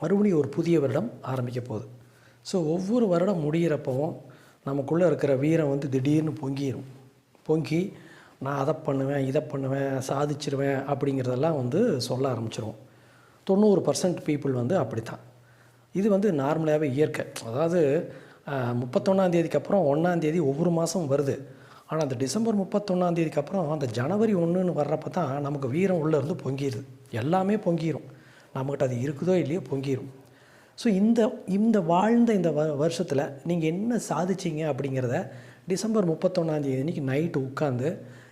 மறுபடியும் ஒரு புதிய வருடம் ஆரம்பிக்க போகுது. ஸோ ஒவ்வொரு வருடம் முடிகிறப்பவும் நமக்குள்ளே இருக்கிற வீரம் வந்து திடீர்னு பொங்கி நான் அதை பண்ணுவேன், இதை பண்ணுவேன், சாதிச்சிருவேன் அப்படிங்கிறதெல்லாம் வந்து சொல்ல ஆரம்பிச்சிருவோம். 90% பீப்புள் வந்து அப்படித்தான். இது வந்து நார்மலாகவே இயற்கை. அதாவது 31ஆந்தேதிக்கு அப்புறம் 1ஆந்தேதி ஒவ்வொரு மாதம் வருது. ஆனால் அந்த டிசம்பர் 31ஆந்தேதிக்கு அப்புறம் அந்த ஜனவரி 1ன்னு வர்றப்போ தான் நமக்கு வீரம் உள்ளேருந்து பொங்கிடுது. எல்லாமே பொங்கிடும். நம்மக்கிட்ட அது இருக்குதோ இல்லையோ பொங்கிடும். ஸோ இந்த வாழ்ந்த இந்த வருஷத்தில் நீங்கள் என்ன சாதிச்சிங்க அப்படிங்கிறத டிசம்பர் 31ஆந்தேதி அன்றைக்கி நைட்டு உட்காந்து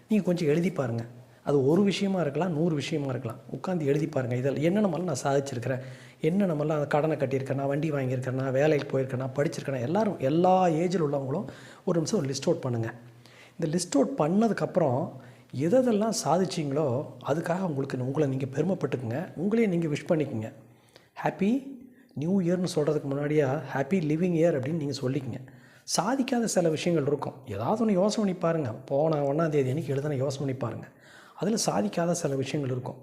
நீங்கள் கொஞ்சம் எழுதி பாருங்கள். அது ஒரு விஷயமா இருக்கலாம், 100 விஷயமா இருக்கலாம். உட்காந்து எழுதி பாருங்கள். இதில் என்னென்னமெல்லாம் நான் சாதிச்சிருக்கிறேன், என்னென்னமெல்லாம் கடனை கட்டியிருக்கேன், நான் வண்டி வாங்கியிருக்கேன், நான் வேலைக்கு போயிருக்கேன், நான் படிச்சிருக்கேன். எல்லோரும் எல்லா ஏஜில் உள்ளவங்களும் ஒரு நிமிஷம் ஒரு லிஸ்ட் அவுட் பண்ணுங்கள். இந்த லிஸ்ட் அவுட் பண்ணதுக்கப்புறம் எதெல்லாம் சாதிச்சிங்களோ அதுக்காக உங்களை நீங்கள் பெருமைப்பட்டுக்குங்க. உங்களையே நீங்கள் விஷ் பண்ணிக்கோங்க. ஹாப்பி நியூ இயர்னு சொல்கிறதுக்கு முன்னாடியே ஹாப்பி லிவிங் இயர் அப்படின்னு நீங்கள் சொல்லிக்கங்க. சாதிக்காத சில விஷயங்கள் இருக்கும். ஏதாவது ஒன்று யோசனை பண்ணி பாருங்கள். போன 1ஆந்தேதி அன்றைக்கி எழுதுன யோசனை பண்ணி பாருங்கள். அதில் சாதிக்காத சில விஷயங்கள் இருக்கும்.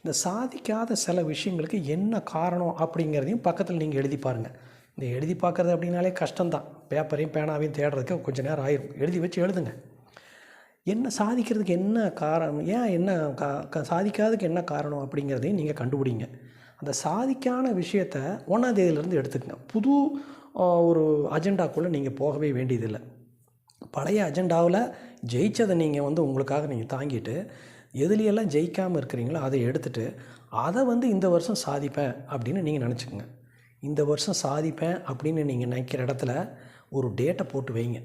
இந்த சாதிக்காத சில விஷயங்களுக்கு என்ன காரணம் அப்படிங்கிறதையும் பக்கத்தில் நீங்கள் எழுதி பாருங்கள். இந்த எழுதி பார்க்குறது அப்படின்னாலே கஷ்டம்தான். பேப்பரையும் பேனாவையும் தேடுறதுக்கு கொஞ்சம் நேரம் ஆயிடும். எழுதி வச்சு எழுதுங்க. என்ன சாதிக்கிறதுக்கு என்ன காரணம், ஏன் என்ன சாதிக்காததுக்கு என்ன காரணம் அப்படிங்கிறதையும் நீங்கள் கண்டுபிடிங்க. அந்த சாதிக்கான விஷயத்தை 1ஆந்தேதியிலேருந்து எடுத்துக்கங்க. புது ஒரு அஜெண்டாக்குள்ளே நீங்கள் போகவே வேண்டியதில்லை. பழைய அஜெண்டாவில் ஜெயித்ததை நீங்கள் வந்து உங்களுக்காக நீங்கள் தாங்கிட்டு எதுலையெல்லாம் ஜெயிக்காமல் இருக்கிறீங்களோ அதை எடுத்துகிட்டு அதை வந்து இந்த வருஷம் சாதிப்பேன் அப்படின்னு நீங்கள் நினச்சிக்கோங்க. இந்த வருஷம் சாதிப்பேன் அப்படின்னு நீங்கள் நினைக்கிற இடத்துல ஒரு டேட்டை போட்டு வைங்க.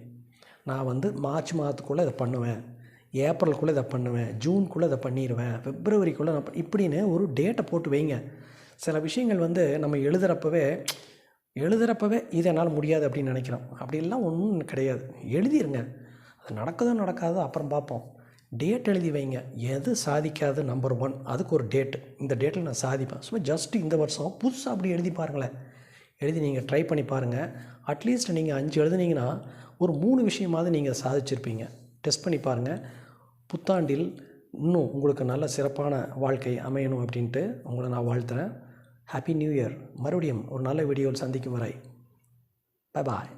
நான் வந்து மார்ச் மாதத்துக்குள்ளே இதை பண்ணுவேன், ஏப்ரலுக்குள்ளே இதை பண்ணுவேன், ஜூனுக்குள்ளே இதை பண்ணிடுவேன், பிப்ரவரிக்குள்ளே நான் இப்படின்னு ஒரு டேட்டை போட்டு வைங்க. சில விஷயங்கள் வந்து நம்ம எழுதுகிறப்பவே இது என்னால் முடியாது அப்படின்னு நினைக்கிறோம். அப்படிலாம் ஒன்றும் கிடையாது. எழுதிருங்க. அது நடக்காதோ அப்புறம் பார்ப்போம். டேட் எழுதி வைங்க. எது சாதிக்காது நம்பர் 1 அதுக்கு ஒரு டேட்டு. இந்த டேட்டில் நான் சாதிப்பேன். சும்மா ஜஸ்ட்டு இந்த வருஷம் புதுசாக அப்படி எழுதி பாருங்களேன். எழுதி நீங்கள் ட்ரை பண்ணி பாருங்கள். அட்லீஸ்ட் நீங்கள் 5 எழுதுனீங்கன்னா ஒரு 3 விஷயமாவது நீங்கள் சாதிச்சிருப்பீங்க. டெஸ்ட் பண்ணி பாருங்கள். புத்தாண்டில் இன்னும் உங்களுக்கு நல்ல சிறப்பான வாழ்க்கை அமையணும் அப்படின்ட்டு உங்களை நான் வாழ்த்துறேன். Happy new year. மறுபடியும் ஒரு நல்ல வீடியோவில் சந்திக்கும் வரை பை பாய்.